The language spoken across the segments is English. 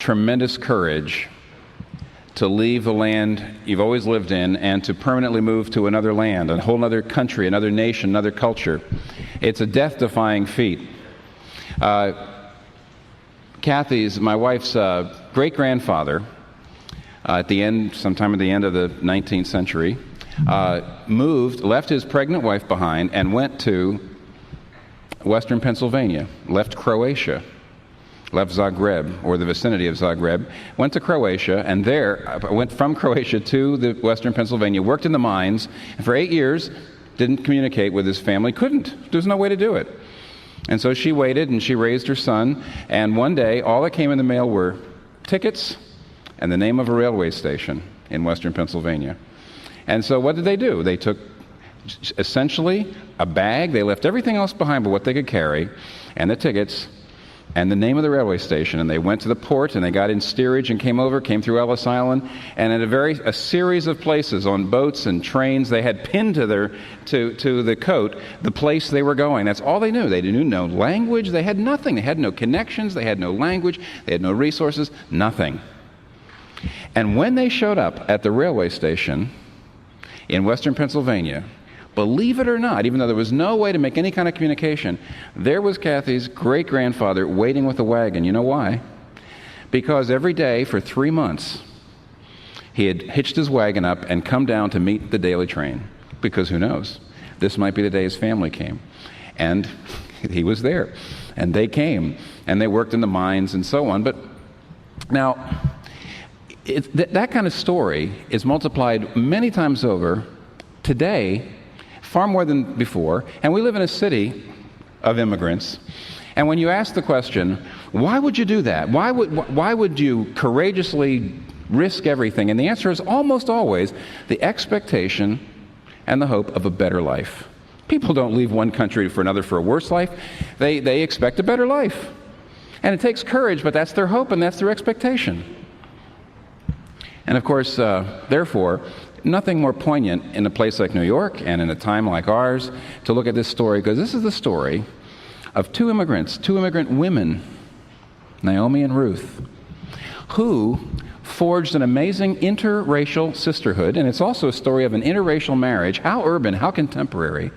tremendous courage to leave the land you've always lived in and to permanently move to another land, a whole other country, another nation, another culture. It's a death-defying feat. Kathy's, my wife's great-grandfather, sometime at the end of the 19th century, left his pregnant wife behind and went to western Pennsylvania, left Croatia, left Zagreb, or the vicinity of Zagreb, went to Croatia, and went from Croatia to the western Pennsylvania, worked in the mines, and for 8 years didn't communicate with his family, couldn't. There's no way to do it. And so she waited, and she raised her son, and one day all that came in the mail were tickets and the name of a railway station in western Pennsylvania. And so what did they do? They took essentially a bag, they left everything else behind but what they could carry, and the tickets, and the name of the railway station, and they went to the port, and they got in steerage and came through Ellis Island, and at a series of places on boats and trains, they had pinned to the coat the place they were going. That's all they knew. They knew no language. They had nothing. They had no connections. They had no language. They had no resources. Nothing. And when they showed up at the railway station in western Pennsylvania, believe it or not, even though there was no way to make any kind of communication, there was Kathy's great-grandfather waiting with a wagon. You know why? Because every day for 3 months, he had hitched his wagon up and come down to meet the daily train. Because who knows? This might be the day his family came. And he was there. And they came. And they worked in the mines and so on. But now, that kind of story is multiplied many times over today, far more than before, and we live in a city of immigrants. And when you ask the question, why would you do that? Why would you courageously risk everything? And the answer is almost always the expectation and the hope of a better life. People don't leave one country for another for a worse life. They expect a better life. And it takes courage, but that's their hope and that's their expectation. And of course, therefore, nothing more poignant in a place like New York and in a time like ours to look at this story, because this is the story of two immigrant women, Naomi and Ruth, who forged an amazing interracial sisterhood, and it's also a story of an interracial marriage. How urban, how contemporary.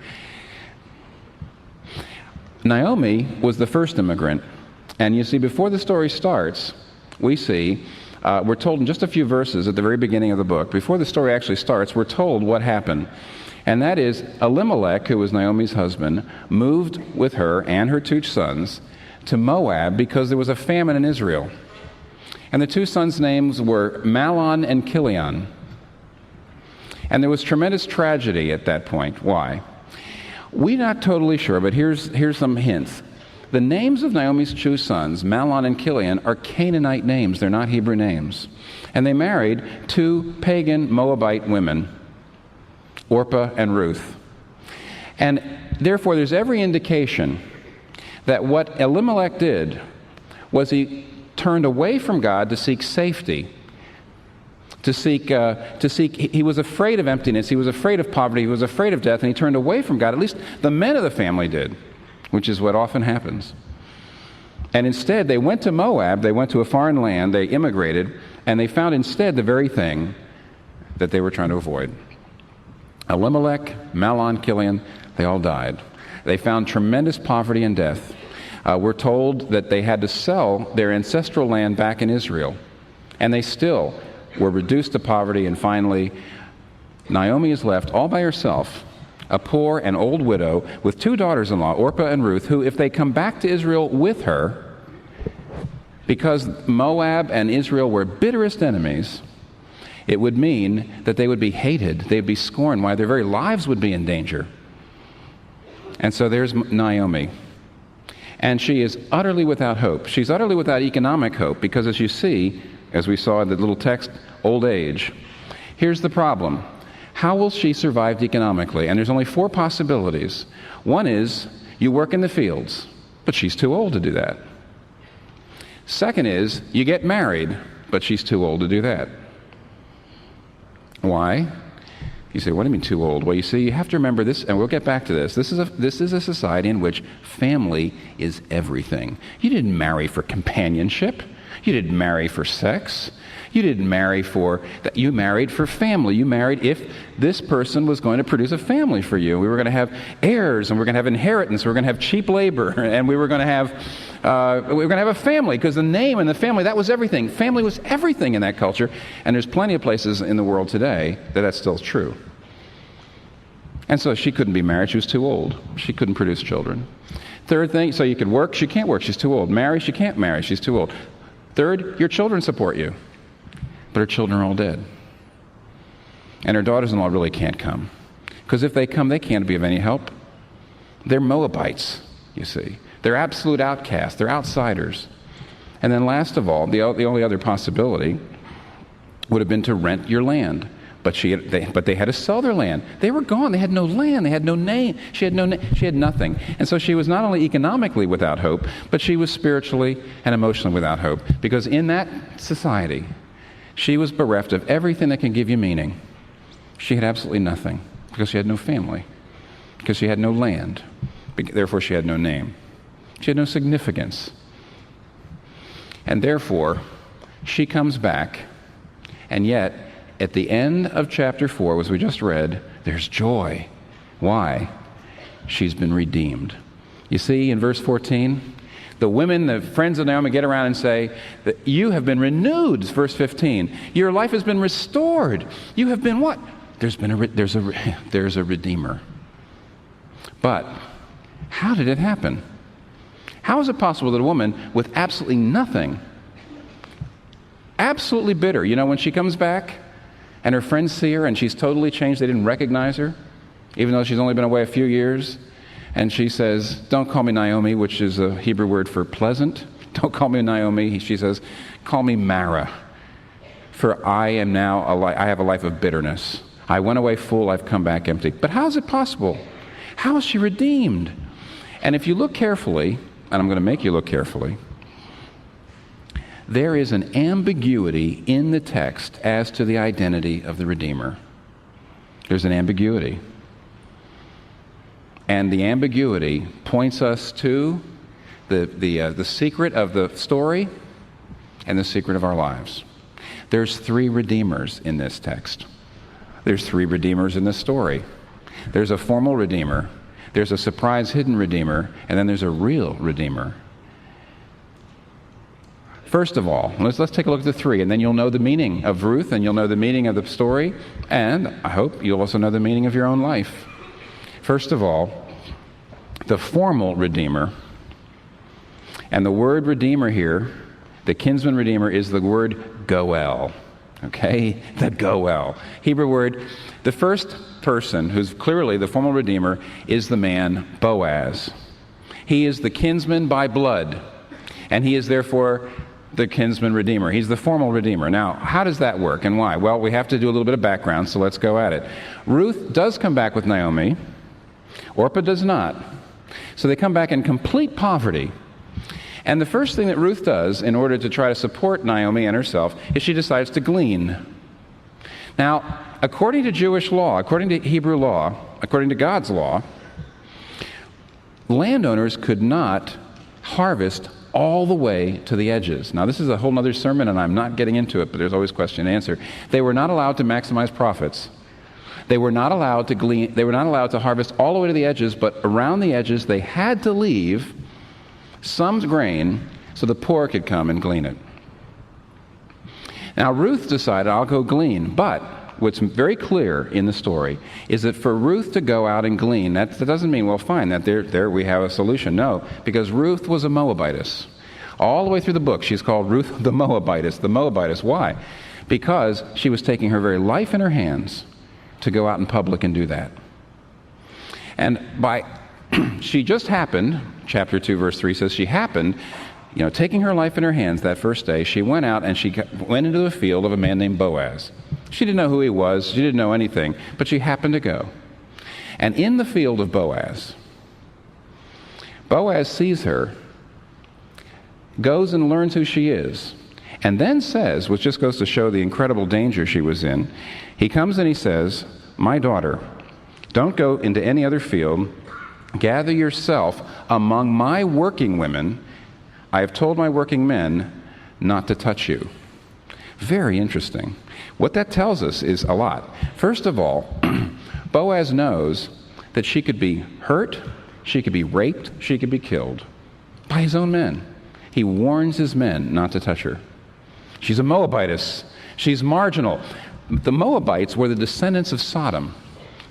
Naomi was the first immigrant, and you see, before the story starts, we see we're told in just a few verses at the very beginning of the book, before the story actually starts, we're told what happened. And that is, Elimelech, who was Naomi's husband, moved with her and her 2 sons to Moab because there was a famine in Israel. And the 2 sons' names were Mahlon and Chilion. And there was tremendous tragedy at that point. Why? We're not totally sure, but here's some hints. The names of Naomi's 2 sons, Mahlon and Chilion, are Canaanite names. They're not Hebrew names. And they married 2 pagan Moabite women, Orpah and Ruth. And therefore, there's every indication that what Elimelech did was he turned away from God to seek safety, he was afraid of emptiness, he was afraid of poverty, he was afraid of death, and he turned away from God. At least the men of the family did, which is what often happens. And instead, they went to Moab, they went to a foreign land, they immigrated, and they found instead the very thing that they were trying to avoid. Elimelech, Mahlon, Chilion, they all died. They found tremendous poverty and death. We're told that they had to sell their ancestral land back in Israel, and they still were reduced to poverty, and finally, Naomi is left all by herself, a poor and old widow with 2 daughters-in-law, Orpah and Ruth, who, if they come back to Israel with her, because Moab and Israel were bitterest enemies, it would mean that they would be hated, they'd be scorned, why their very lives would be in danger. And so there's Naomi. And she is utterly without hope. She's utterly without economic hope, because as you see, as we saw in the little text, old age. Here's the problem. How will she survive economically? And there's only 4 possibilities. One is, you work in the fields, but she's too old to do that. Second is, you get married, but she's too old to do that. Why? You say, what do you mean too old? Well, you see, you have to remember this, and we'll get back to this. This is a society in which family is everything. You didn't marry for companionship. You didn't marry for sex. You didn't marry for that. You married for family. You married if this person was going to produce a family for you. We were going to have heirs, and we were going to have inheritance. We were going to have cheap labor, and we were going to have a family, because the name and the family, that was everything. Family was everything in that culture, and there's plenty of places in the world today that that's still true. And so she couldn't be married. She was too old. She couldn't produce children. Third thing, so you could work. She can't work. She's too old. Marry. She can't marry. She's too old. Third, your children support you. But her children are all dead. And her daughters-in-law really can't come. Because if they come, they can't be of any help. They're Moabites, you see. They're absolute outcasts. They're outsiders. And then last of all, the only other possibility would have been to rent your land. But they had to sell their land. They were gone. They had no land. They had no name. She had nothing. And so she was not only economically without hope, but she was spiritually and emotionally without hope. Because in that society, she was bereft of everything that can give you meaning. She had absolutely nothing, because she had no family, because she had no land, therefore she had no name. She had no significance. And therefore, she comes back, and yet, at the end of chapter 4, as we just read, there's joy. Why? She's been redeemed. You see, in verse 14, the women, the friends of Naomi, get around and say that you have been renewed, verse 15. Your life has been restored. You have been what? There's a redeemer. But how did it happen? How is it possible that a woman with absolutely nothing, absolutely bitter, when she comes back and her friends see her and she's totally changed, they didn't recognize her, even though she's only been away a few years, and she says, don't call me Naomi, which is a Hebrew word for pleasant. Don't call me Naomi. She says, call me Mara, for I have a life of bitterness. I went away full, I've come back empty. But how is it possible? How is she redeemed? And if you look carefully, and I'm going to make you look carefully, there is an ambiguity in the text as to the identity of the Redeemer. There's an ambiguity. And the ambiguity points us to the secret of the story and the secret of our lives. There's 3 redeemers in this text. There's 3 redeemers in this story. There's a formal redeemer, there's a surprise hidden redeemer, and then there's a real redeemer. First of all, let's take a look at the 3, and then you'll know the meaning of Ruth, and you'll know the meaning of the story, and I hope you'll also know the meaning of your own life. First of all, the formal redeemer, and the word redeemer here, the kinsman redeemer, is the word goel. Okay? The goel. Hebrew word. The first person who's clearly the formal redeemer is the man Boaz. He is the kinsman by blood, and he is therefore the kinsman redeemer. He's the formal redeemer. Now, how does that work and why? Well, we have to do a little bit of background, so let's go at it. Ruth does come back with Naomi. Orpah does not. So they come back in complete poverty. And the first thing that Ruth does in order to try to support Naomi and herself is she decides to glean. Now, according to Jewish law, according to Hebrew law, according to God's law, landowners could not harvest all the way to the edges. Now, this is a whole other sermon, and I'm not getting into it, but there's always question and answer. They were not allowed to maximize profits. They were not allowed to glean. They were not allowed to harvest all the way to the edges, but around the edges they had to leave some grain so the poor could come and glean it. Now Ruth decided, I'll go glean. But what's very clear in the story is that for Ruth to go out and glean, that doesn't mean, well, fine, that there we have a solution. No, because Ruth was a Moabitess. All the way through the book, she's called Ruth the Moabitess. The Moabitess. Why? Because she was taking her very life in her hands to go out in public and do that. And she just happened, chapter 2, verse 3 says, she happened, taking her life in her hands that first day, she went out and she went into the field of a man named Boaz. She didn't know who he was, she didn't know anything, but she happened to go. And in the field of Boaz, Boaz sees her, goes and learns who she is, and then says, which just goes to show the incredible danger she was in, he comes and he says, my daughter, don't go into any other field. Gather yourself among my working women. I have told my working men not to touch you. Very interesting. What that tells us is a lot. First of all, Boaz knows that she could be hurt, she could be raped, she could be killed by his own men. He warns his men not to touch her. She's a Moabitess. She's marginal. The Moabites were the descendants of Sodom.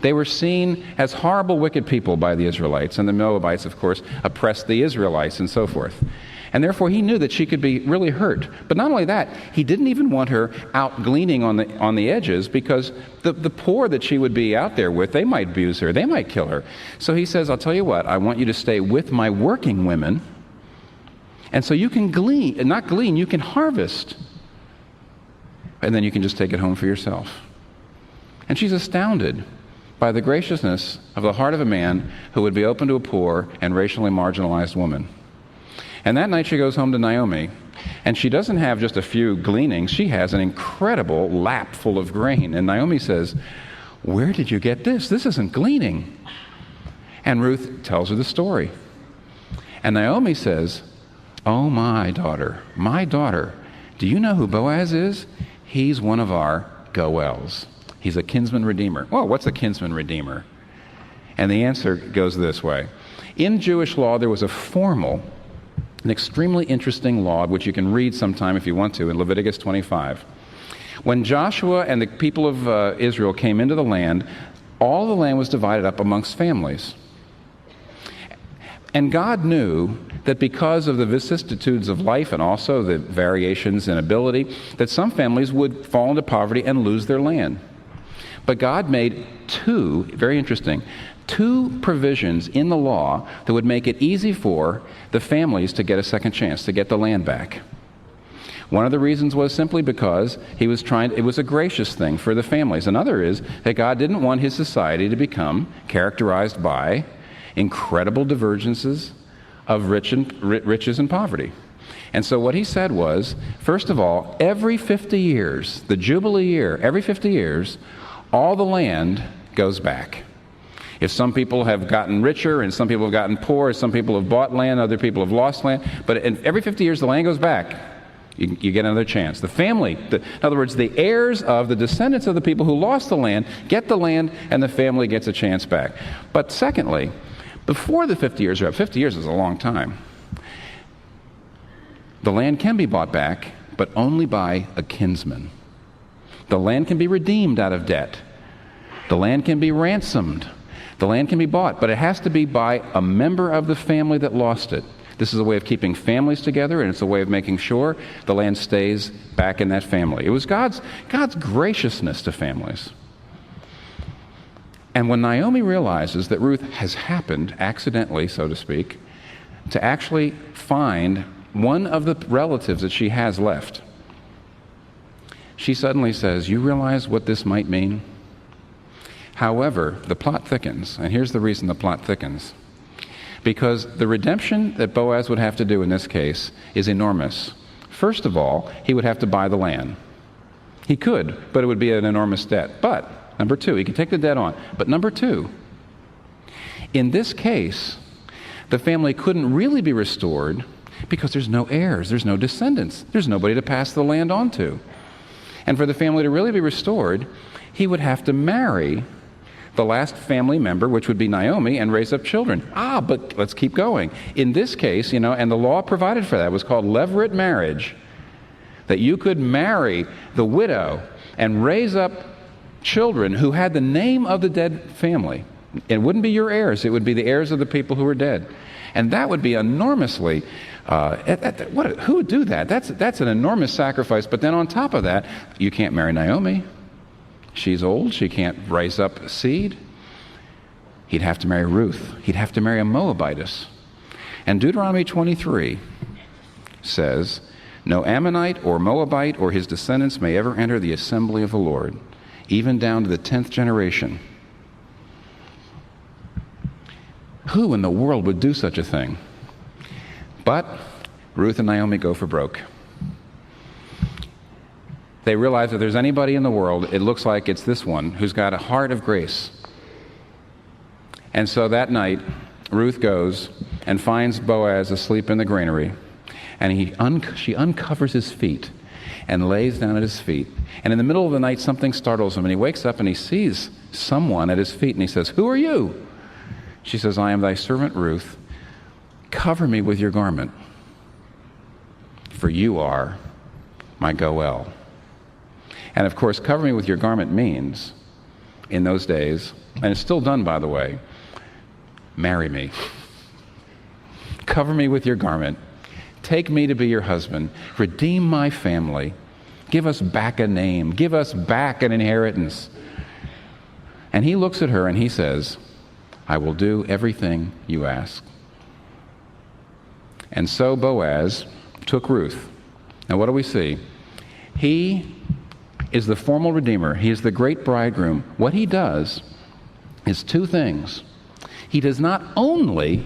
They were seen as horrible, wicked people by the Israelites, and the Moabites, of course, oppressed the Israelites and so forth. And therefore, he knew that she could be really hurt. But not only that, he didn't even want her out gleaning on the edges, because the poor that she would be out there with, they might abuse her, they might kill her. So he says, I'll tell you what, I want you to stay with my working women, and so you can glean, and not glean, you can harvest. And then you can just take it home for yourself. And she's astounded by the graciousness of the heart of a man who would be open to a poor and racially marginalized woman. And that night she goes home to Naomi, and she doesn't have just a few gleanings. She has an incredible lap full of grain. And Naomi says, where did you get this? This isn't gleaning. And Ruth tells her the story. And Naomi says, oh, my daughter, do you know who Boaz is? He's one of our goels. He's a kinsman redeemer. Well, what's a kinsman redeemer? And the answer goes this way. In Jewish law, there was an extremely interesting law, which you can read sometime if you want to, in Leviticus 25. When Joshua and the people of Israel came into the land, all the land was divided up amongst families. And God knew that because of the vicissitudes of life and also the variations in ability, that some families would fall into poverty and lose their land. But God made two provisions in the law that would make it easy for the families to get a second chance, to get the land back. One of the reasons was simply because it was a gracious thing for the families. Another is that God didn't want his society to become characterized by incredible divergences of riches and poverty. And so what he said was, first of all, every 50 years, the Jubilee year, every 50 years, all the land goes back. If some people have gotten richer and some people have gotten poor, some people have bought land, other people have lost land, but every 50 years the land goes back. You get another chance. The family, in other words, the heirs of the descendants of the people who lost the land get the land, and the family gets a chance back. But secondly, before the 50 years are up, 50 years is a long time, the land can be bought back, but only by a kinsman. The land can be redeemed out of debt. The land can be ransomed. The land can be bought, but it has to be by a member of the family that lost it. This is a way of keeping families together, and it's a way of making sure the land stays back in that family. It was God's graciousness to families. And when Naomi realizes that Ruth has happened, accidentally, so to speak, to actually find one of the relatives that she has left, she suddenly says, you realize what this might mean? However, the plot thickens, and here's the reason the plot thickens. Because the redemption that Boaz would have to do in this case is enormous. First of all, he would have to buy the land. He could, but it would be an enormous debt. But, number two, he could take the debt on. But number two, in this case, the family couldn't really be restored because there's no heirs, there's no descendants, there's nobody to pass the land on to. And for the family to really be restored, he would have to marry the last family member, which would be Naomi, and raise up children. But let's keep going. In this case, and the law provided for that, it was called levirate marriage, that you could marry the widow and raise up children who had the name of the dead family. It wouldn't be your heirs, it would be the heirs of the people who were dead. And that would be enormously, who would do that? That's an enormous sacrifice. But then on top of that, you can't marry Naomi. She's old, she can't raise up seed. He'd have to marry Ruth. He'd have to marry a Moabitess. And Deuteronomy 23 says, no Ammonite or Moabite or his descendants may ever enter the assembly of the Lord, even down to the 10th generation. Who in the world would do such a thing? But Ruth and Naomi go for broke. They realize if there's anybody in the world, it looks like it's this one who's got a heart of grace. And so that night, Ruth goes and finds Boaz asleep in the granary. And she uncovers his feet and lays down at his feet. And in the middle of the night, something startles him, and he wakes up and he sees someone at his feet, and he says, "Who are you?" She says, "I am thy servant Ruth. Cover me with your garment, for you are my Goel." And of course, cover me with your garment means, in those days, and it's still done, by the way, marry me. Cover me with your garment. Take me to be your husband. Redeem my family. Give us back a name. Give us back an inheritance. And he looks at her and he says, "I will do everything you ask." And so Boaz took Ruth. Now what do we see? He is the formal redeemer. He is the great bridegroom. What he does is two things. He does not only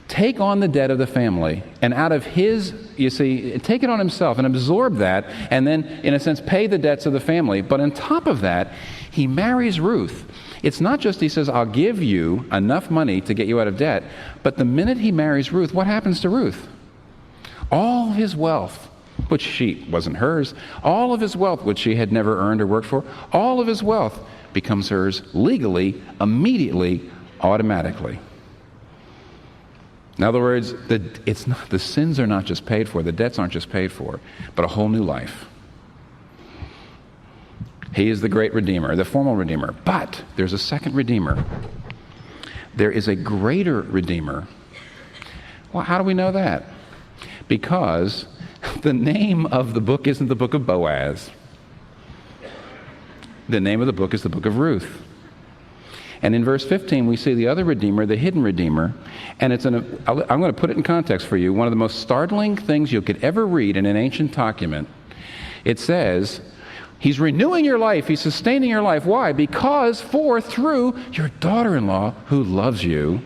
take on the debt of the family and out of his, take it on himself and absorb that and then, in a sense, pay the debts of the family. But on top of that, he marries Ruth. It's not just he says, "I'll give you enough money to get you out of debt," but the minute he marries Ruth, what happens to Ruth? All his wealth, which she wasn't hers, all of his wealth, which she had never earned or worked for, all of his wealth becomes hers legally, immediately, automatically. In other words, the sins are not just paid for, the debts aren't just paid for, but a whole new life. He is the great redeemer, the formal redeemer. But there's a second redeemer. There is a greater redeemer. Well, how do we know that? Because the name of the book isn't the book of Boaz. The name of the book is the book of Ruth. And in verse 15, we see the other redeemer, the hidden redeemer. And I'm going to put it in context for you. One of the most startling things you could ever read in an ancient document. It says, he's renewing your life. He's sustaining your life. Why? Because through your daughter-in-law who loves you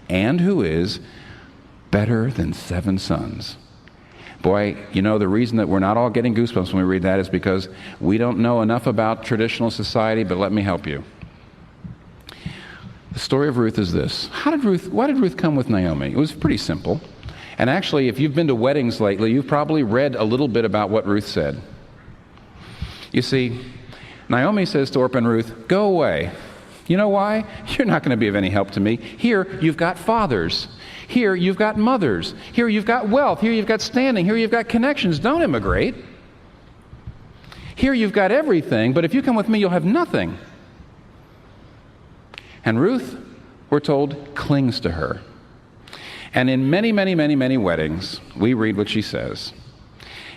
and who is better than 7 sons. Boy, the reason that we're not all getting goosebumps when we read that is because we don't know enough about traditional society, but let me help you. The story of Ruth is this. Why did Ruth come with Naomi? It was pretty simple. And actually, if you've been to weddings lately, you've probably read a little bit about what Ruth said. You see, Naomi says to Orpah and Ruth, "Go away. You know why? You're not going to be of any help to me. Here, you've got fathers. Here, you've got mothers. Here, you've got wealth. Here, you've got standing. Here, you've got connections. Don't immigrate. Here, you've got everything, but if you come with me, you'll have nothing." And Ruth, we're told, clings to her. And in many, many, many, many weddings, we read what she says.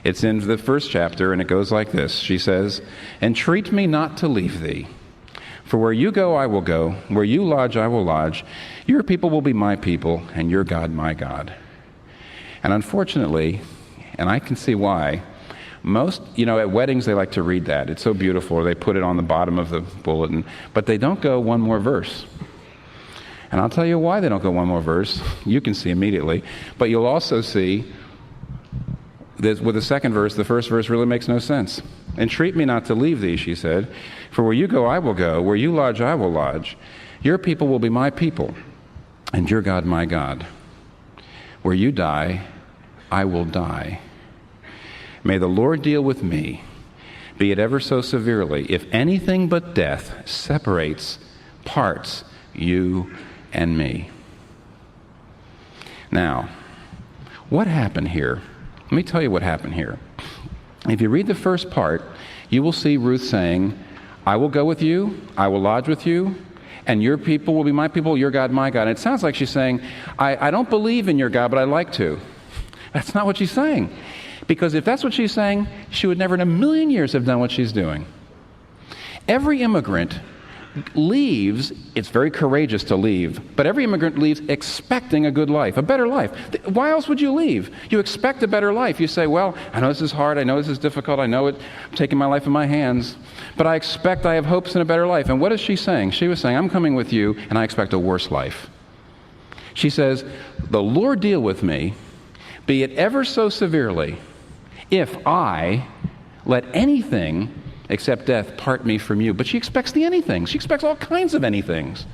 It's in the first chapter, and it goes like this. She says, "Entreat me not to leave thee. For where you go, I will go. Where you lodge, I will lodge. Your people will be my people, and your God, my God." And unfortunately, and I can see why, most, at weddings they like to read that. It's so beautiful, or they put it on the bottom of the bulletin, but they don't go one more verse. And I'll tell you why they don't go one more verse. You can see immediately, but you'll also see that with the second verse, the first verse really makes no sense. "Entreat me not to leave thee," she said, "for where you go, I will go. Where you lodge, I will lodge. Your people will be my people, and your God, my God. Where you die, I will die. May the Lord deal with me, be it ever so severely, if anything but death parts you and me." Now, what happened here? Let me tell you what happened here. If you read the first part, you will see Ruth saying, "I will go with you, I will lodge with you, and your people will be my people, your God, my God." And it sounds like she's saying, I don't believe in your God, but I'd like to. That's not what she's saying. Because if that's what she's saying, she would never in a million years have done what she's doing. Every immigrant leaves, it's very courageous to leave, but every immigrant leaves expecting a good life, a better life. Why else would you leave? You expect a better life. You say, well, I know this is hard, I know this is difficult, I know I'm taking my life in my hands, but I have hopes in a better life. And what is she saying? She was saying, I'm coming with you, and I expect a worse life. She says, the Lord deal with me, be it ever so severely, if I let anything except death part me from you. But she expects the anything. She expects all kinds of anythings.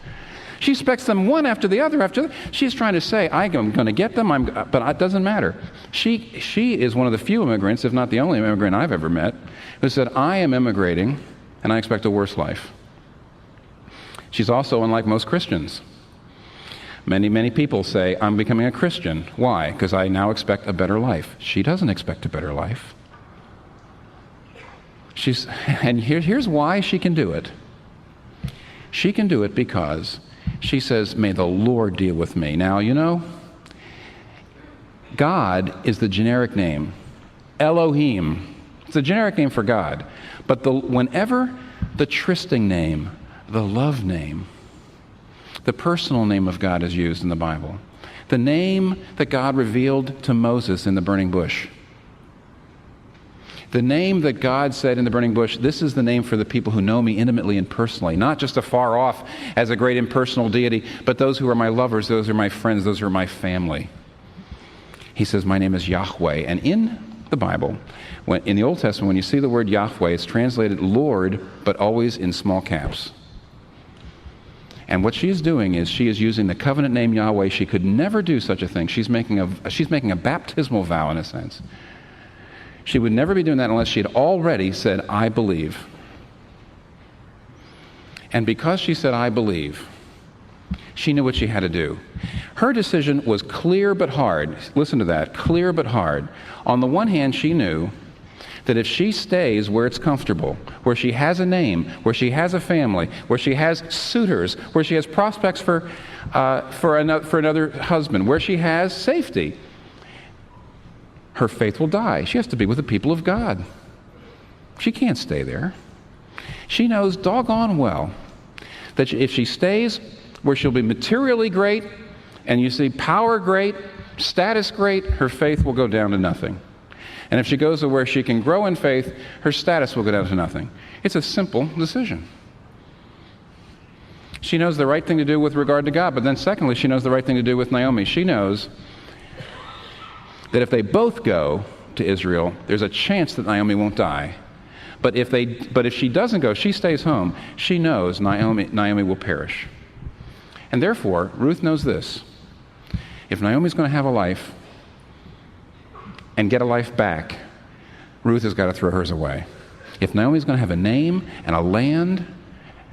She expects them one after the other after the other. She's trying to say, I'm going to get them, but it doesn't matter. She is one of the few immigrants, if not the only immigrant I've ever met, who said, I am immigrating, and I expect a worse life. She's also unlike most Christians. Many, many people say, I'm becoming a Christian. Why? Because I now expect a better life. She doesn't expect a better life. And here's why she can do it. She can do it because she says, may the Lord deal with me. Now, you know, God is the generic name. Elohim. It's a generic name for God. But whenever the trysting name, the love name, the personal name of God is used in the Bible, the name that God revealed to Moses in the burning bush, the name that God said in the burning bush, this is the name for the people who know me intimately and personally, not just afar off as a great impersonal deity, but those who are my lovers, those who are my friends, those who are my family. He says, my name is Yahweh. And in the Bible, in the Old Testament, when you see the word Yahweh, it's translated Lord, but always in small caps. And what she is doing is she is using the covenant name Yahweh. She could never do such a thing. She's making a baptismal vow in a sense. She would never be doing that unless she had already said, I believe. And because she said, I believe, she knew what she had to do. Her decision was clear but hard. Listen to that, clear but hard. On the one hand, she knew that if she stays where it's comfortable, where she has a name, where she has a family, where she has suitors, where she has prospects for another husband, where she has safety, her faith will die. She has to be with the people of God. She can't stay there. She knows doggone well that if she stays where she'll be materially great, and you see power great, status great, her faith will go down to nothing. And if she goes to where she can grow in faith, her status will go down to nothing. It's a simple decision. She knows the right thing to do with regard to God, but then secondly, she knows the right thing to do with Naomi. She knows that if they both go to Israel, there's a chance that Naomi won't die. But if she doesn't go, she stays home, she knows Naomi will perish. And therefore, Ruth knows this. If Naomi's going to have a life and get a life back, Ruth has got to throw hers away. If Naomi's going to have a name and a land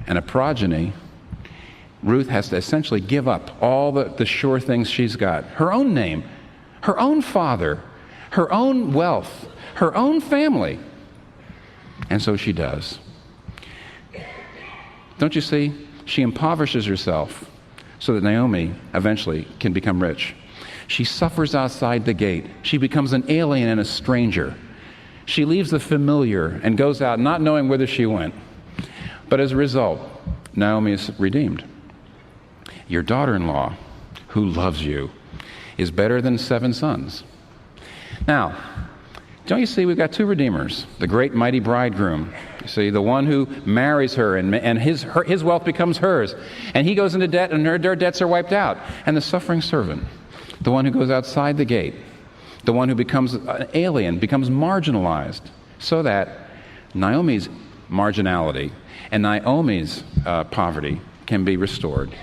and a progeny, Ruth has to essentially give up all the sure things she's got. Her own name, her own father, her own wealth, her own family. And so she does. Don't you see? She impoverishes herself so that Naomi eventually can become rich. She suffers outside the gate. She becomes an alien and a stranger. She leaves the familiar and goes out not knowing whither she went. But as a result, Naomi is redeemed. Your daughter-in-law, who loves you, is better than 7 sons. Now, don't you see we've got 2 redeemers, the great mighty bridegroom. You see, the one who marries her and his wealth becomes hers. And he goes into debt and her debts are wiped out. And the suffering servant, the one who goes outside the gate, the one who becomes an alien, becomes marginalized, so that Naomi's marginality and Naomi's poverty can be restored.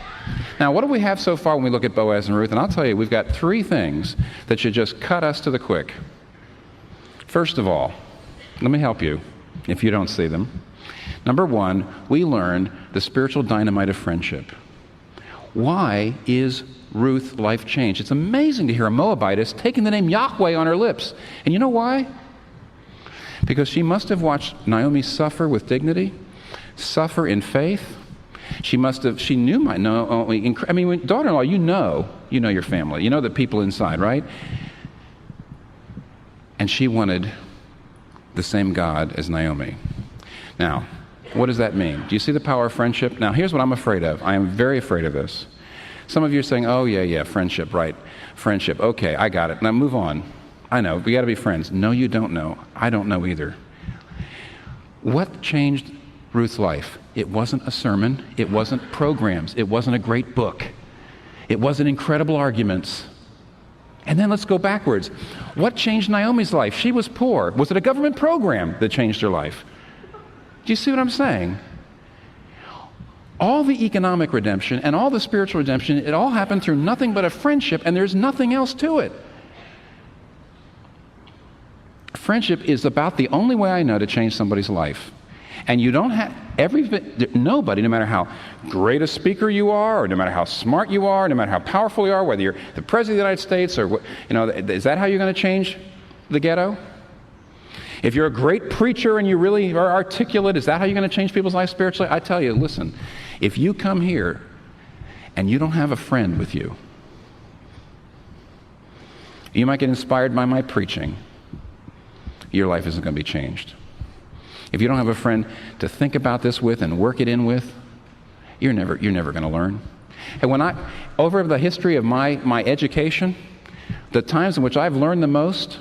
Now, what do we have so far when we look at Boaz and Ruth? And I'll tell you, we've got 3 things that should just cut us to the quick. First of all, let me help you if you don't see them. Number 1, we learn the spiritual dynamite of friendship. Why is Ruth life changed? It's amazing to hear a Moabitess taking the name Yahweh on her lips. And you know why? Because she must have watched Naomi suffer with dignity, suffer in faith. She knew my Naomi. I mean, daughter-in-law, you know your family. You know the people inside, right? And she wanted the same God as Naomi. Now, what does that mean? Do you see the power of friendship? Now, here's what I'm afraid of. I am very afraid of this. Some of you are saying, oh, yeah, friendship, right. Friendship, okay, I got it. Now move on. I know, we got to be friends. No, you don't know. I don't know either. What changed Ruth's life? It wasn't a sermon. It wasn't programs. It wasn't a great book. It wasn't incredible arguments. And then let's go backwards. What changed Naomi's life? She was poor. Was it a government program that changed her life? Do you see what I'm saying? All the economic redemption and all the spiritual redemption, it all happened through nothing but a friendship, and there's nothing else to it. Friendship is about the only way I know to change somebody's life. And you don't have nobody, no matter how great a speaker you are, or no matter how smart you are, no matter how powerful you are, whether you're the President of the United States or, is that how you're going to change the ghetto? If you're a great preacher and you really are articulate, is that how you're going to change people's lives spiritually? I tell you, listen, if you come here and you don't have a friend with you, you might get inspired by my preaching. Your life isn't going to be changed. If you don't have a friend to think about this with and work it in with, you're never going to learn. And over the history of my education, the times in which I've learned the most,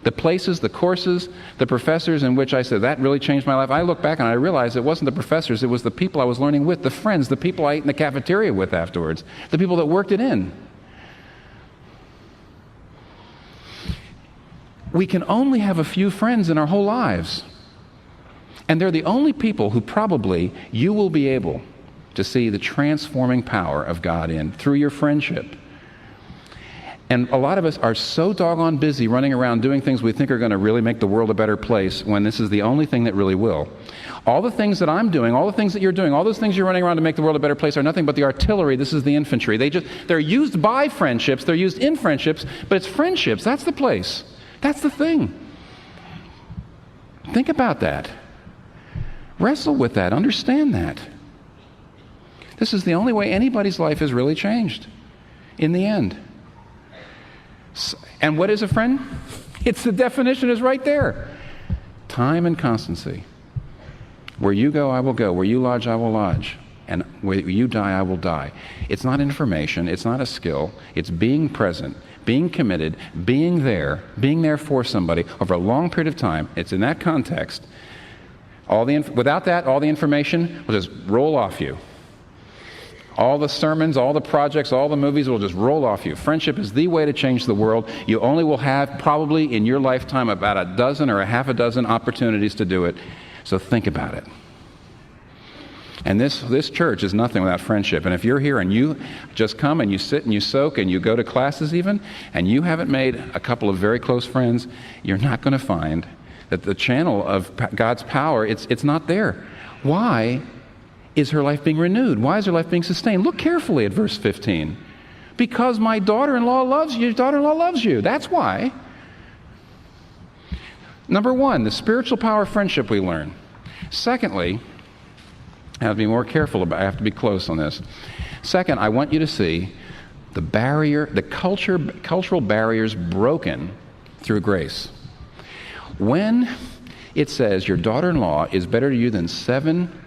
the places, the courses, the professors in which I said, that really changed my life, I look back and I realize it wasn't the professors, it was the people I was learning with, the friends, the people I ate in the cafeteria with afterwards, the people that worked it in. We can only have a few friends in our whole lives. And they're the only people who probably you will be able to see the transforming power of God in through your friendship. And a lot of us are so doggone busy running around doing things we think are going to really make the world a better place when this is the only thing that really will. All the things that I'm doing, all the things that you're doing, all those things you're running around to make the world a better place are nothing but the artillery. This is the infantry. They're used by friendships, they're used in friendships, but it's friendships. That's the place. That's the thing. Think about that. Wrestle with that. Understand that. This is the only way anybody's life is really changed in the end. And what is a friend? It's the definition is right there. Time and constancy. Where you go, I will go. Where you lodge, I will lodge. And where you die, I will die. It's not information. It's not a skill. It's being present, being committed, being there for somebody over a long period of time. It's in that context. Without that, all the information will just roll off you. All the sermons, all the projects, all the movies will just roll off you. Friendship is the way to change the world. You only will have probably in your lifetime about a dozen or a half a dozen opportunities to do it. So think about it. And this church is nothing without friendship. And if you're here and you just come and you sit and you soak and you go to classes even, and you haven't made a couple of very close friends, you're not going to find that the channel of God's power, it's not there. Why is her life being renewed? Why is her life being sustained? Look carefully at verse 15. Because my daughter-in-law loves you. Your daughter-in-law loves you. That's why. Number one, the spiritual power of friendship we learn. Secondly, I have to be more careful about. I have to be close on this. Second, I want you to see the cultural barriers broken through grace. When it says your daughter-in-law is better to you than 7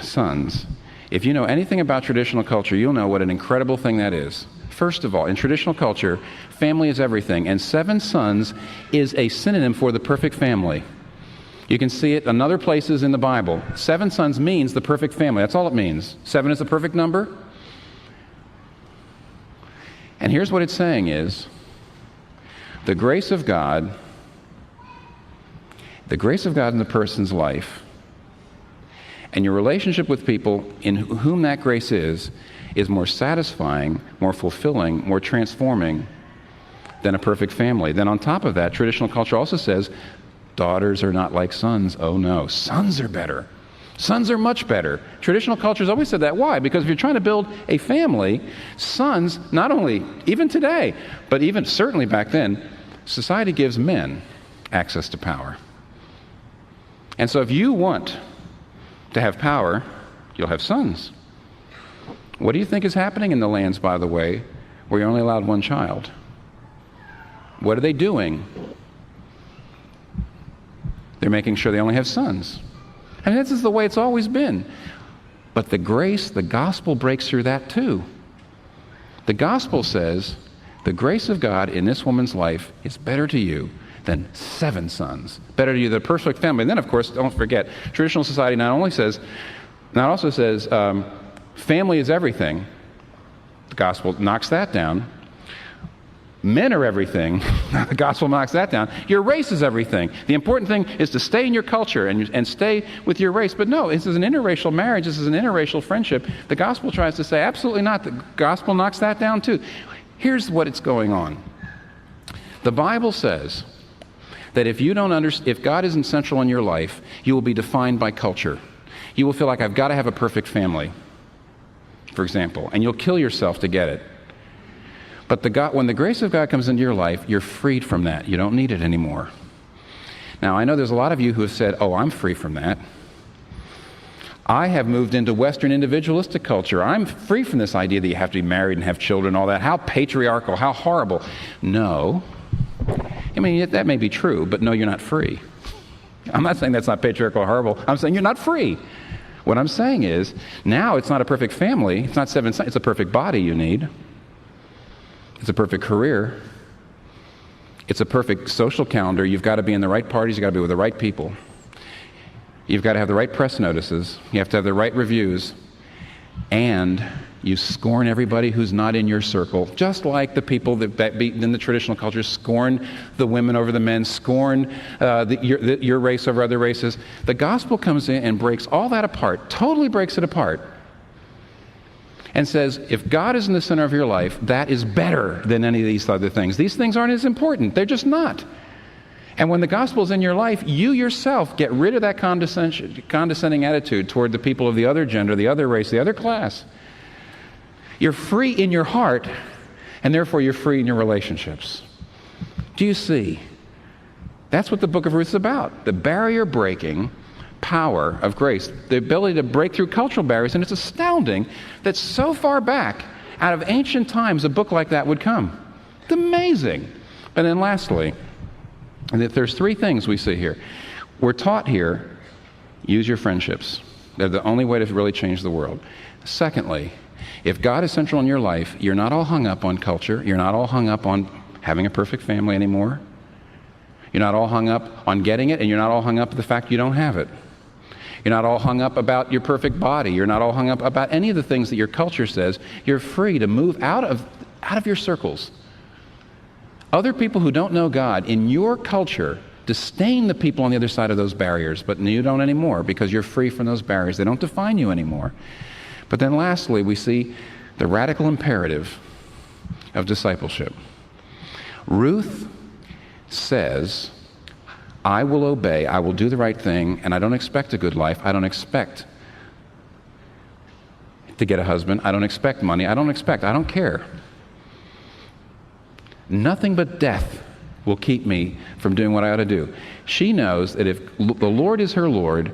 sons, if you know anything about traditional culture, you'll know what an incredible thing that is. First of all, in traditional culture, family is everything, and 7 sons is a synonym for the perfect family. You can see it in other places in the Bible. 7 sons means the perfect family. That's all it means. 7 is the perfect number. And here's what it's saying is, the grace of God in the person's life, and your relationship with people in whom that grace is more satisfying, more fulfilling, more transforming than a perfect family. Then on top of that, traditional culture also says, daughters are not like sons. Oh no, sons are better. Sons are much better. Traditional culture has always said that. Why? Because if you're trying to build a family, sons, not only, even today, but even certainly back then, society gives men access to power. And so if you want to have power, you'll have sons. What do you think is happening in the lands, by the way, where you're only allowed one child? What are they doing? They're making sure they only have sons. I mean, this is the way it's always been. But the grace, the gospel breaks through that too. The gospel says, the grace of God in this woman's life is better to you than 7 sons. Better to you than a perfect family. And then, of course, don't forget, traditional society not also says family is everything. The gospel knocks that down. Men are everything. The gospel knocks that down. Your race is everything. The important thing is to stay in your culture and stay with your race. But no, this is an interracial marriage. This is an interracial friendship. The gospel tries to say, absolutely not. The gospel knocks that down too. Here's what it's going on. The Bible says that if God isn't central in your life, you will be defined by culture. You will feel like, I've got to have a perfect family, for example, and you'll kill yourself to get it. But when the grace of God comes into your life, you're freed from that. You don't need it anymore. Now, I know there's a lot of you who have said, oh, I'm free from that. I have moved into Western individualistic culture. I'm free from this idea that you have to be married and have children and all that. How patriarchal, how horrible. No. I mean, that may be true, but no, you're not free. I'm not saying that's not patriarchal or horrible. I'm saying you're not free. What I'm saying is, now it's not a perfect family. It's not 7 sons. It's a perfect body you need. It's a perfect career. It's a perfect social calendar. You've got to be in the right parties. You've got to be with the right people. You've got to have the right press notices. You have to have the right reviews. And you scorn everybody who's not in your circle, just like the people that in the traditional culture scorn the women over the men, scorn your race over other races. The gospel comes in and breaks all that apart, totally breaks it apart, and says, if God is in the center of your life, that is better than any of these other things. These things aren't as important. They're just not. And when the gospel is in your life, you yourself get rid of that condescending attitude toward the people of the other gender, the other race, the other class. You're free in your heart, and therefore you're free in your relationships. Do you see? That's what the Book of Ruth is about. The barrier-breaking power of grace, the ability to break through cultural barriers. And it's astounding that so far back, out of ancient times, a book like that would come. It's amazing. And then lastly, there's 3 things we see here. We're taught here, use your friendships. They're the only way to really change the world. Secondly, if God is central in your life, you're not all hung up on culture. You're not all hung up on having a perfect family anymore. You're not all hung up on getting it, and you're not all hung up with the fact you don't have it. You're not all hung up about your perfect body. You're not all hung up about any of the things that your culture says. You're free to move out of your circles. Other people who don't know God in your culture disdain the people on the other side of those barriers, but you don't anymore because you're free from those barriers. They don't define you anymore. But then lastly, we see the radical imperative of discipleship. Ruth says, I will obey, I will do the right thing, and I don't expect a good life. I don't expect to get a husband. I don't expect money. I don't care. Nothing but death will keep me from doing what I ought to do. She knows that if the Lord is her Lord,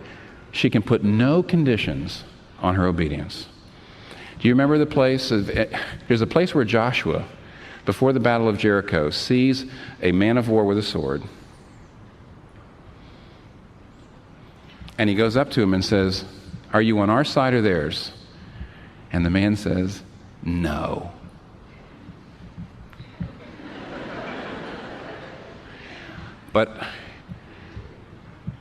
she can put no conditions on her obedience. Do you remember the place? There's a place where Joshua, before the Battle of Jericho, sees a man of war with a sword. And he goes up to him and says, are you on our side or theirs? And the man says, no. But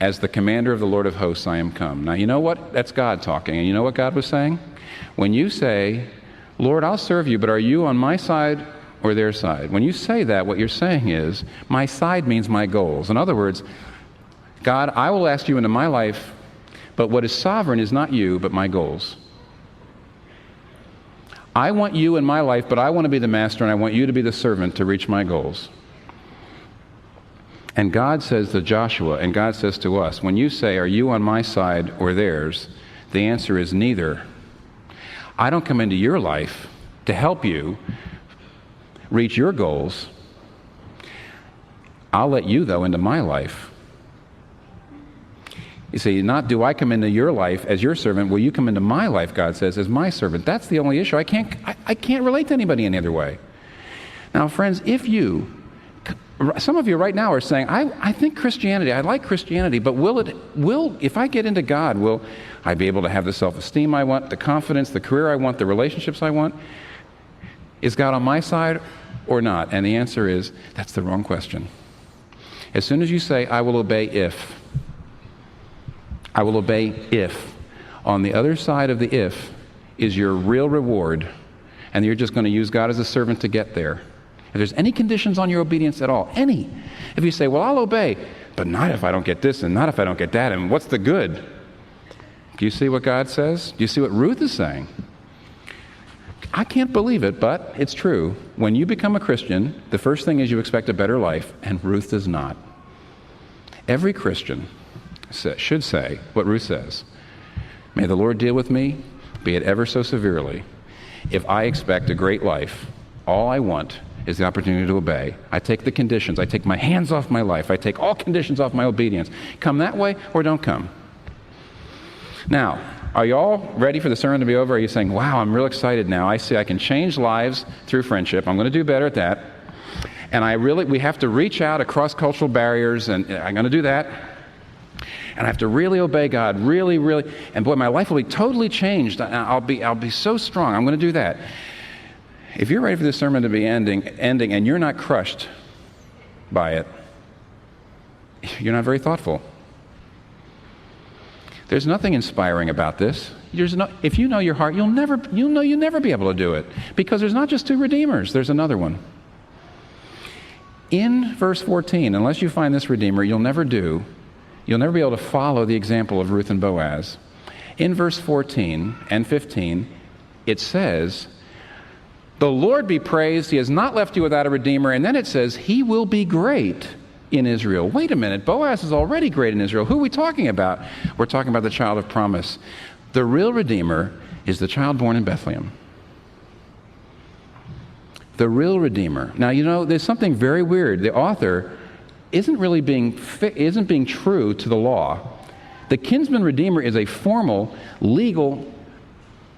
as the commander of the Lord of hosts, I am come. Now, you know what? That's God talking. And you know what God was saying? When you say, Lord, I'll serve you, but are you on my side or their side? When you say that, what you're saying is, my side means my goals. In other words, God, I will ask you into my life, but what is sovereign is not you, but my goals. I want you in my life, but I want to be the master, and I want you to be the servant to reach my goals. And God says to Joshua, and God says to us, when you say, are you on my side or theirs? The answer is neither. I don't come into your life to help you reach your goals. I'll let you, though, into my life. You see, not do I come into your life as your servant, will you come into my life, God says, as my servant. That's the only issue. I can't relate to anybody any other way. Now, friends, some of you right now are saying, I think Christianity, I like Christianity, but if I get into God, will I be able to have the self-esteem I want, the confidence, the career I want, the relationships I want? Is God on my side or not? And the answer is, that's the wrong question. As soon as you say, I will obey if, on the other side of the if is your real reward, and you're just going to use God as a servant to get there. If there's any conditions on your obedience at all, any. If you say, well, I'll obey, but not if I don't get this and not if I don't get that, and what's the good? Do you see what God says? Do you see what Ruth is saying? I can't believe it, but it's true. When you become a Christian, the first thing is you expect a better life, and Ruth does not. Every Christian should say what Ruth says. May the Lord deal with me, be it ever so severely. If I expect a great life, all I want is the opportunity to obey. I take the conditions. I take my hands off my life. I take all conditions off my obedience. Come that way or don't come. Now, are you all ready for the sermon to be over? Are you saying, wow, I'm real excited now. I see I can change lives through friendship. I'm going to do better at that. And we have to reach out across cultural barriers, and I'm going to do that. And I have to really obey God, really, really. And boy, my life will be totally changed. I'll be so strong. I'm going to do that. If you're ready for this sermon to be ending, and you're not crushed by it, you're not very thoughtful. There's nothing inspiring about this. If you know your heart, you'll never be able to do it, because there's not just two redeemers. There's another one. In verse 14, unless you find this redeemer, you'll never be able to follow the example of Ruth and Boaz. In verse 14 and 15, it says, the Lord be praised, he has not left you without a redeemer. And then it says, he will be great in Israel. Wait a minute, Boaz is already great in Israel. Who are we talking about? We're talking about the child of promise. The real redeemer is the child born in Bethlehem. The real redeemer. Now, there's something very weird. The author isn't being true to the law. The kinsman redeemer is a formal, legal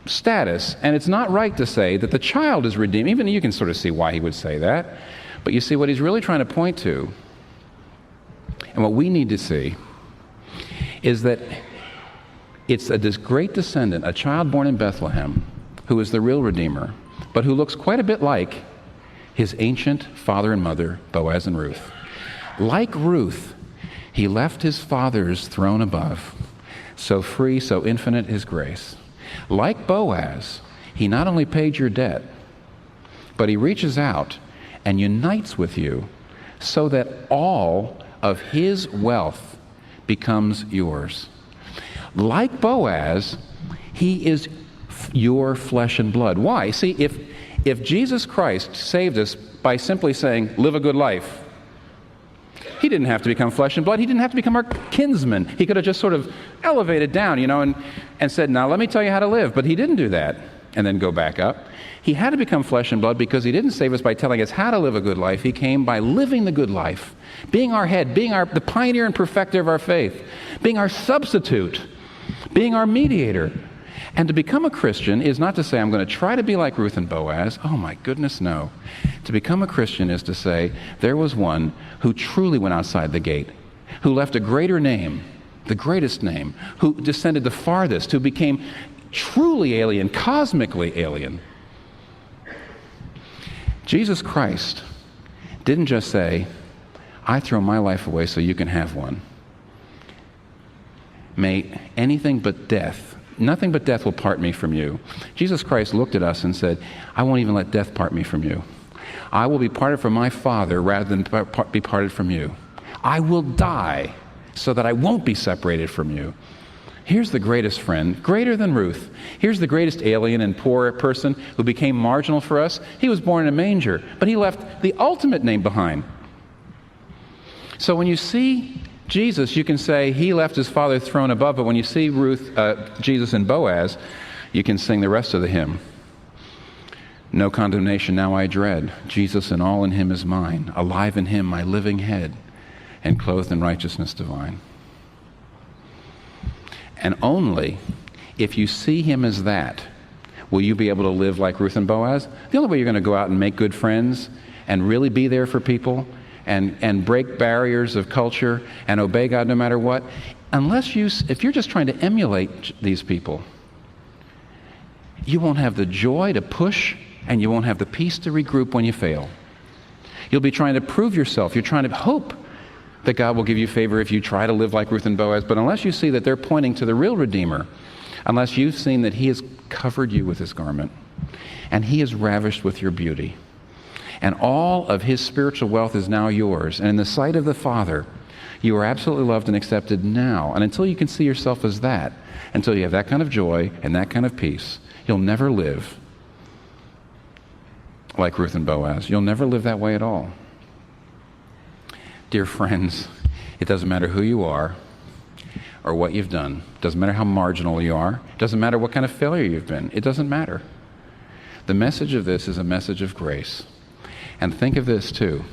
status, and it's not right to say that the child is redeemed. Even you can sort of see why he would say that. But you see, what he's really trying to point to, and what we need to see, is that it's this great descendant, a child born in Bethlehem, who is the real redeemer, but who looks quite a bit like his ancient father and mother, Boaz and Ruth. Like Ruth, he left his father's throne above, so free, so infinite his grace. Like Boaz, he not only paid your debt, but he reaches out and unites with you so that all of his wealth becomes yours. Like Boaz, he is your flesh and blood. Why? See, if Jesus Christ saved us by simply saying, live a good life, he didn't have to become flesh and blood. He didn't have to become our kinsman. He could have just sort of elevated down, and said, now let me tell you how to live. But he didn't do that and then go back up. He had to become flesh and blood because he didn't save us by telling us how to live a good life. He came by living the good life, being our head, being the pioneer and perfecter of our faith, being our substitute, being our mediator. And to become a Christian is not to say, I'm going to try to be like Ruth and Boaz. Oh my goodness, no. To become a Christian is to say, there was one who truly went outside the gate, who left a greater name, the greatest name, who descended the farthest, who became truly alien, cosmically alien. Jesus Christ didn't just say, I throw my life away so you can have one. May anything but death, nothing but death will part me from you. Jesus Christ looked at us and said, I won't even let death part me from you. I will be parted from my Father rather than be parted from you. I will die so that I won't be separated from you. Here's the greatest friend, greater than Ruth. Here's the greatest alien and poor person who became marginal for us. He was born in a manger, but he left the ultimate name behind. So when you see Jesus, you can say he left his father's throne above, but when you see Jesus and Boaz, you can sing the rest of the hymn. No condemnation now I dread. Jesus and all in him is mine. Alive in him my living head, and clothed in righteousness divine. And only if you see him as that, will you be able to live like Ruth and Boaz. The only way you're going to go out and make good friends and really be there for people and break barriers of culture and obey God no matter what, if you're just trying to emulate these people, you won't have the joy to push and you won't have the peace to regroup when you fail. You'll be trying to prove yourself. You're trying to hope that God will give you favor if you try to live like Ruth and Boaz. But unless you see that they're pointing to the real Redeemer, unless you've seen that he has covered you with his garment and he is ravished with your beauty, And all of his spiritual wealth is now yours. And in the sight of the Father, you are absolutely loved and accepted now. And until you can see yourself as that, until you have that kind of joy and that kind of peace, you'll never live like Ruth and Boaz. You'll never live that way at all. Dear friends, it doesn't matter who you are or what you've done. It doesn't matter how marginal you are. It doesn't matter what kind of failure you've been. It doesn't matter. The message of this is a message of grace. And think of this too.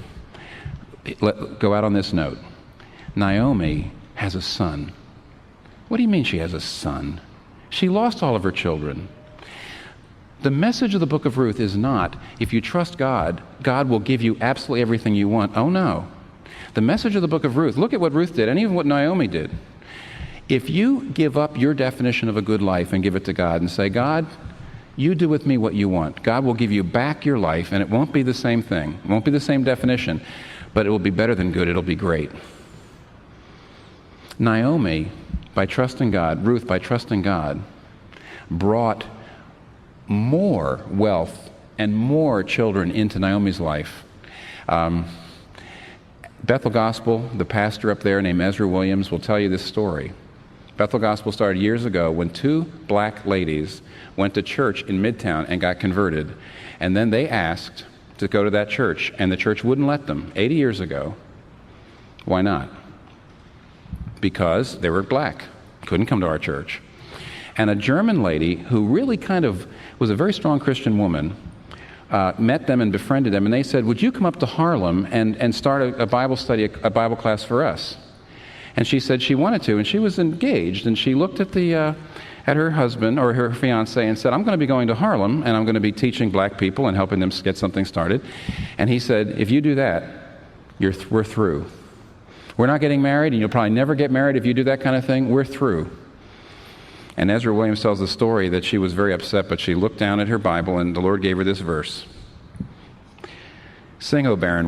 Go out on this note. Naomi has a son. What do you mean she has a son? She lost all of her children. The message of the book of Ruth is not, if you trust God, God will give you absolutely everything you want. Oh no. The message of the book of Ruth, look at what Ruth did and even what Naomi did. If you give up your definition of a good life and give it to God and say, God, you do with me what you want. God will give you back your life, and it won't be the same thing. It won't be the same definition, but it will be better than good. It'll be great. Naomi, by trusting God, Ruth, by trusting God, brought more wealth and more children into Naomi's life. Bethel Gospel, the pastor up there named Ezra Williams, will tell you this story. Bethel Gospel started years ago when two black ladies went to church in Midtown and got converted. And then they asked to go to that church, and the church wouldn't let them 80 years ago. Why not? Because they were black. Couldn't come to our church. And a German lady who really kind of was a very strong Christian woman met them and befriended them, and they said, would you come up to Harlem and start a Bible study, a Bible class for us? And she said she wanted to, and she was engaged, and she looked at at her husband or her fiancé and said, I'm going to be going to Harlem, and I'm going to be teaching black people and helping them get something started. And he said, if you do that, we're through. We're not getting married, and you'll probably never get married if you do that kind of thing. We're through. And Ezra Williams tells the story that she was very upset, but she looked down at her Bible, and the Lord gave her this verse. Sing, O barren